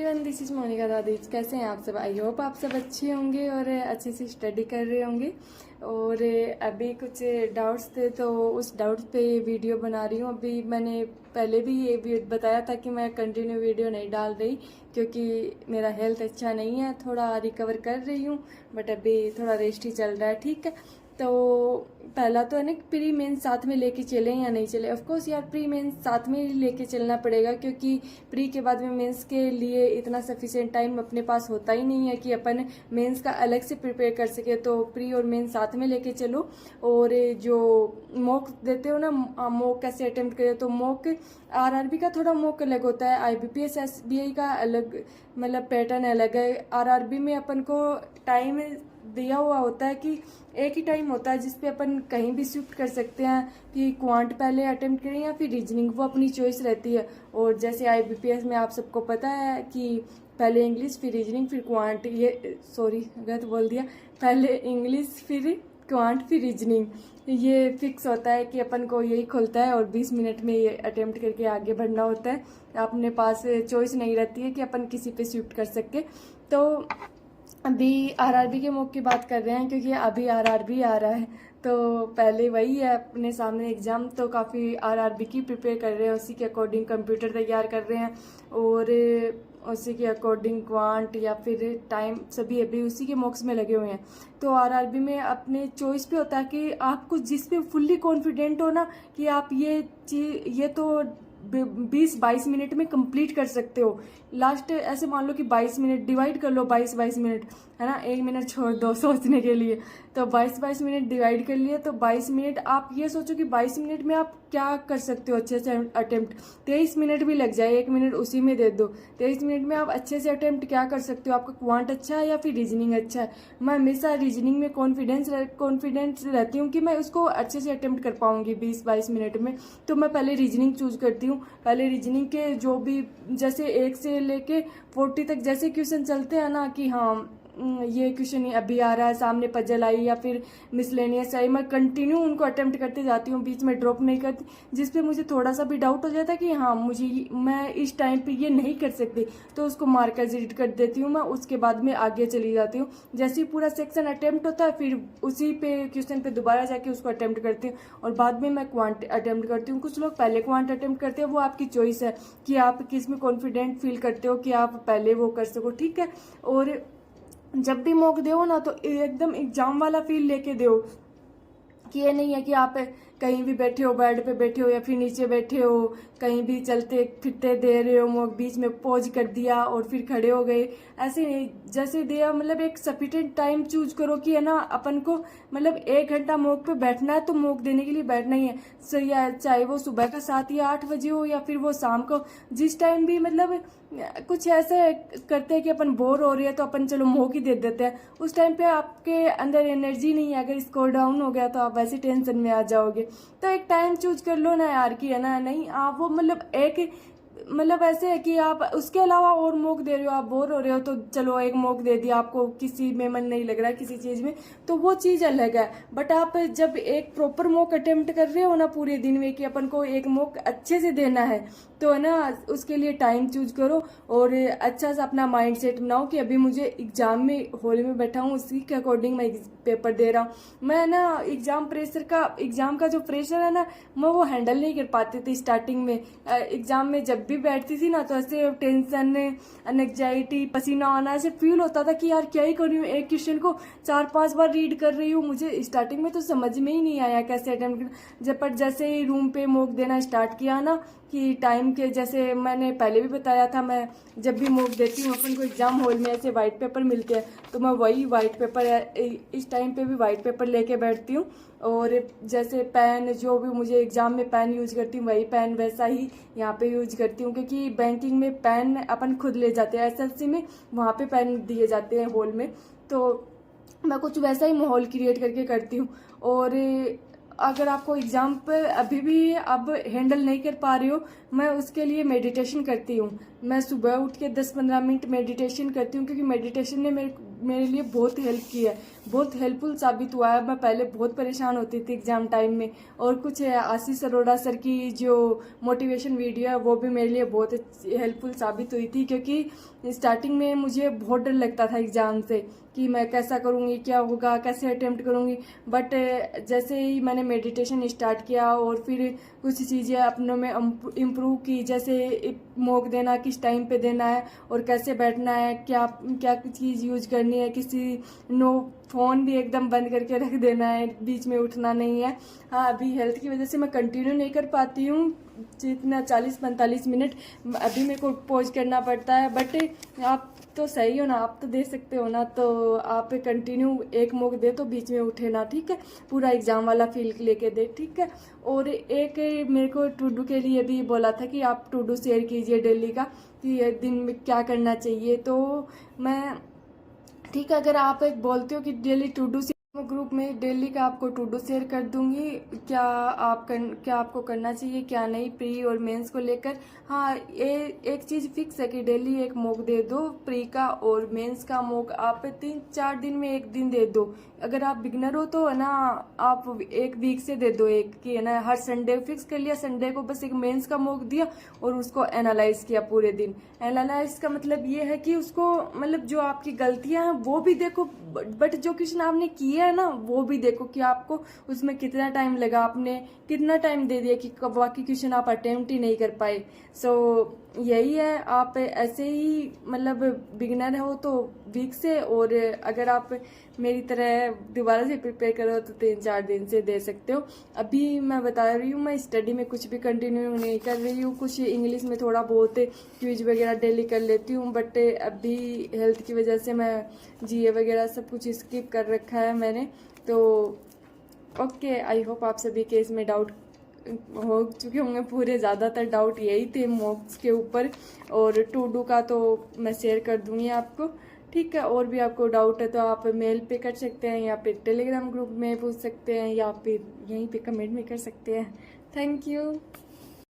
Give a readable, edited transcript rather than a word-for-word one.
Everyone, this is Monika दादी। कैसे हैं आप सब? आई होप आप सब अच्छे होंगे और अच्छे से स्टडी कर रहे होंगे। और अभी कुछ डाउट्स थे तो उस डाउट्स पे वीडियो बना रही हूँ। अभी मैंने पहले भी ये बताया था कि मैं कंटिन्यू वीडियो नहीं डाल रही क्योंकि मेरा हेल्थ अच्छा नहीं है, थोड़ा रिकवर कर रही हूँ, बट अभी थोड़ा रेस्ट ही चल रहा है। ठीक है, तो पहला तो है ना, प्री मेंस साथ में लेके चलें या नहीं चले। ऑफ कोर्स यार, प्री मेंस साथ में ही लेके चलना पड़ेगा क्योंकि प्री के बाद में मेंस के लिए इतना सफिशिएंट टाइम अपने पास होता ही नहीं है कि अपन मेंस का अलग से प्रिपेयर कर सके। तो प्री और मेंस साथ में लेके चलो। और जो मॉक देते हो ना, मॉक कैसे अटेम्प्ट करे, तो मॉक आरआरबी का थोड़ा मॉक अलग होता है, आईबीपीएस एसबीआई का अलग, मतलब पैटर्न अलग है। आरआरबी में अपन को टाइम दिया हुआ होता है कि एक ही टाइम होता है जिसपे अपन कहीं भी शिफ्ट कर सकते हैं कि क्वांट पहले अटेम्प्ट करें या फिर रीजनिंग, वो अपनी चॉइस रहती है। और जैसे आईबीपीएस में आप सबको पता है कि पहले इंग्लिश फिर रीजनिंग फिर क्वांट, ये सॉरी गलत बोल दिया, पहले इंग्लिश फिर क्वांट फिर रीजनिंग, ये फिक्स होता है कि अपन को यही खुलता है और 20 मिनट में ये अटेम्प्ट करके आगे बढ़ना होता है। अपने पास चॉइस नहीं रहती है कि अपन किसी पे शिफ्ट कर सके। तो अभी आरआरबी के मॉक की बात कर रहे हैं क्योंकि अभी आरआरबी आ रहा है, तो पहले वही है अपने सामने एग्ज़ाम, तो काफ़ी आरआरबी की प्रिपेयर कर रहे हैं, उसी के अकॉर्डिंग कंप्यूटर तैयार कर रहे हैं और उसी के अकॉर्डिंग क्वांट या फिर टाइम सभी अभी उसी के मॉक्स में लगे हुए हैं। तो आरआरबी में अपने चॉइस पे होता है कि आपको जिस पे फुल्ली कॉन्फिडेंट हो ना कि आप ये तो 20-22 मिनट में कंप्लीट कर सकते हो। लास्ट ऐसे मान लो कि 22 मिनट डिवाइड कर लो, 22-22 मिनट है ना, 1 मिनट छोड़ दो सोचने के लिए, तो 22-22 मिनट डिवाइड कर लिए तो 22 मिनट। आप ये सोचो कि 22 मिनट में आप क्या कर सकते हो अच्छे से अटेम्प्ट। 23 मिनट भी लग जाए, 1 मिनट उसी में दे दो, 23 मिनट में आप अच्छे से अटेम्प्ट क्या कर सकते हो। आपका क्वांट अच्छा है या फिर रीजनिंग अच्छा है। मैं हमेशा रीजनिंग में कॉन्फिडेंस रहती हूँ कि मैं उसको अच्छे से अटेम्प्ट कर पाऊंगी 20-22 मिनट में। तो मैं पहले रीजनिंग चूज करती हूँ। पहले रीजनिंग के जो भी जैसे 1 से लेके 40 तक जैसे क्वेश्चन चलते हैं ना कि हाँ ये क्वेश्चन अभी आ रहा है, सामने पजल आई या फिर मिसलेनियस आई, मैं कंटिन्यू उनको अटेम्प्ट करते जाती हूँ, बीच में ड्रॉप नहीं करती। जिस पे मुझे थोड़ा सा भी डाउट हो जाता है कि हाँ मैं इस टाइम पे ये नहीं कर सकती, तो उसको मार्कर एडिट कर देती हूँ मैं, उसके बाद में आगे चली जाती हूँ। जैसे ही पूरा सेक्शन अटेम्प्ट होता है फिर उसी पे क्वेश्चन पे दोबारा जाके उसको अटेम्प्ट करती हूँ और बाद में मैं क्वांट अटेम्प्ट करती हूँ। कुछ लोग पहले क्वांट अटेम्प्ट करते हैं, वो आपकी चॉइस है कि आप किस में कॉन्फिडेंट फील करते हो कि आप पहले वो कर सको। ठीक है, और जब भी मॉक दो ना तो एकदम एग्जाम वाला फील लेके दो कि ये नहीं है कि आप कहीं भी बैठे हो, बेड पे बैठे हो या फिर नीचे बैठे हो, कहीं भी चलते फिरते दे रहे हो, मॉक बीच में पॉज कर दिया और फिर खड़े हो गए, ऐसे नहीं। जैसे दिया मतलब एक सफिशिएंट टाइम चूज करो कि है ना अपन को मतलब 1 घंटा मॉक पे बैठना है तो मॉक देने के लिए बैठना ही है। सो या चाहे वो सुबह का 7 या 8 बजे हो या फिर वो शाम को, जिस टाइम भी मतलब कुछ ऐसे करते हैं कि अपन बोर हो रही है तो अपन चलो मॉक ही दे देते हैं। उस टाइम पे आपके अंदर एनर्जी नहीं है, अगर स्कोर डाउन हो गया तो आप वैसे टेंशन में आ जाओगे। तो एक टाइम चूज कर लो ना यार कि है ना, नहीं आप वो मतलब एक मतलब ऐसे है कि आप उसके अलावा और मॉक दे रहे हो, आप बोर हो रहे हो तो चलो एक मॉक दे दिया, आपको किसी में मन नहीं लग रहा है किसी चीज में, तो वो चीज अलग है। बट आप जब एक प्रॉपर मॉक अटेम्प्ट कर रहे हो ना पूरे दिन में कि अपन को एक मॉक अच्छे से देना है, तो है ना उसके लिए टाइम चूज करो और अच्छा सा अपना माइंड सेट बनाओ कि अभी मुझे एग्जाम में हॉल में बैठा हूँ, उसी के अकॉर्डिंग मैं पेपर दे रहा हूँ। मैं ना एग्जाम का जो प्रेशर है ना, मैं वो हैंडल नहीं कर पाती थी स्टार्टिंग में। एग्जाम में जब भी बैठती थी ना तो ऐसे टेंशन, एंग्जाइटी, पसीना आना ऐसे फील होता था कि यार क्या ही कर रही हूँ, एक क्वेश्चन को 4-5 बार रीड कर रही हूँ। मुझे स्टार्टिंग में तो समझ में ही नहीं आया कैसे अटेम्प्ट पर जैसे ही रूम पे मॉक देना स्टार्ट किया ना कि टाइम के, जैसे मैंने पहले भी बताया था, मैं जब भी मॉक देती हूँ अपन को एग्जाम हॉल में ऐसे वाइट पेपर मिलते हैं तो मैं वही वाइट पेपर इस टाइम पे भी वाइट पेपर लेके बैठती हूँ। और जैसे पेन, जो भी मुझे एग्जाम में पेन यूज करती हूँ वही पेन वैसा ही यहाँ पे यूज करती हूँ क्योंकि बैंकिंग में पेन अपन खुद ले जाते हैं, एसएससी में वहाँ पे पेन दिए जाते हैं हॉल में, तो मैं कुछ वैसा ही माहौल क्रिएट करके करती हूँ। और अगर आपको एग्जाम पे अभी भी अब हैंडल नहीं कर पा रही हो, मैं उसके लिए मेडिटेशन करती हूँ। मैं सुबह उठ के 10-15 मिनट मेडिटेशन करती हूँ क्योंकि मेडिटेशन ने मेरे लिए बहुत हेल्प की है, बहुत हेल्पफुल साबित हुआ है। मैं पहले बहुत परेशान होती थी एग्ज़ाम टाइम में, और कुछ आशीष अरोड़ा सर की जो मोटिवेशन वीडियो है वो भी मेरे लिए बहुत हेल्पफुल साबित हुई थी, क्योंकि स्टार्टिंग में मुझे बहुत डर लगता था एग्ज़ाम से कि मैं कैसा करूँगी, क्या होगा, कैसे अटेम्प्ट करूँगी। बट जैसे ही मैंने मेडिटेशन स्टार्ट किया और फिर कुछ चीज़ें अपनों में इम्प्रूव की, जैसे मॉक देना किस टाइम पे देना है और कैसे बैठना है, क्या क्या चीज़ यूज करनी है, किसी नो फ़ोन भी एकदम बंद करके रख देना है, बीच में उठना नहीं है। हाँ, अभी हेल्थ की वजह से मैं कंटिन्यू नहीं कर पाती हूँ जितना 40-45 मिनट, अभी मेरे को पॉज करना पड़ता है। बट आप तो सही हो ना, आप तो दे सकते हो ना, तो आप कंटिन्यू एक मॉक दे तो बीच में उठे ना, ठीक है, पूरा एग्जाम वाला फील लेके दे, ठीक है। और एक मेरे को टू डू के लिए भी बोला था कि आप टू डू शेयर कीजिए डेली का, कि दिन में क्या करना चाहिए। तो मैं ठीक है, अगर आप एक बोलते हो कि डेली टू डू ग्रुप में डेली का आपको टू डू शेयर कर दूंगी, क्या क्या आपको करना चाहिए क्या नहीं, प्री और मेंस को लेकर। हाँ, एक चीज़ फिक्स है कि डेली एक मॉक दे दो, प्री का और मेंस का मॉक आप 3-4 दिन में एक दिन दे दो। अगर आप बिगनर हो तो है ना, आप एक वीक से दे दो एक, कि है ना, हर संडे फिक्स कर लिया, संडे को बस एक मेंस का मॉक दिया और उसको एनालाइज किया पूरे दिन। एनालाइज का मतलब ये है कि उसको मतलब जो आपकी गलतियां हैं वो भी देखो, बट जो क्वेश्चन आपने किया है ना वो भी देखो कि आपको उसमें कितना टाइम लगा, आपने कितना टाइम दे दिया कि बाकी क्वेश्चन आप अटेम्प्ट ही नहीं कर पाए। सो यही है, आप ऐसे ही मतलब बिगिनर हो तो वीक से, और अगर आप मेरी तरह दोबारा से प्रिपेयर करो तो 3-4 दिन से दे सकते हो। अभी मैं बता रही हूँ, मैं स्टडी में कुछ भी कंटिन्यू नहीं कर रही हूँ, कुछ इंग्लिश में थोड़ा बहुत क्विज वगैरह डेली कर लेती हूँ, बट अभी हेल्थ की वजह से मैं जीए वगैरह सब कुछ स्किप कर रखा है मैंने। तो ओके, आई होप आप सभी के इसमें डाउट हो चुके होंगे पूरे, ज़्यादातर डाउट यही थे मॉक्स के ऊपर, और टू डू का तो मैं शेयर कर दूंगी आपको, ठीक है। और भी आपको डाउट है तो आप मेल पे कर सकते हैं, या फिर टेलीग्राम ग्रुप में पूछ सकते हैं, या फिर यहीं पे कमेंट में कर सकते हैं। Thank you.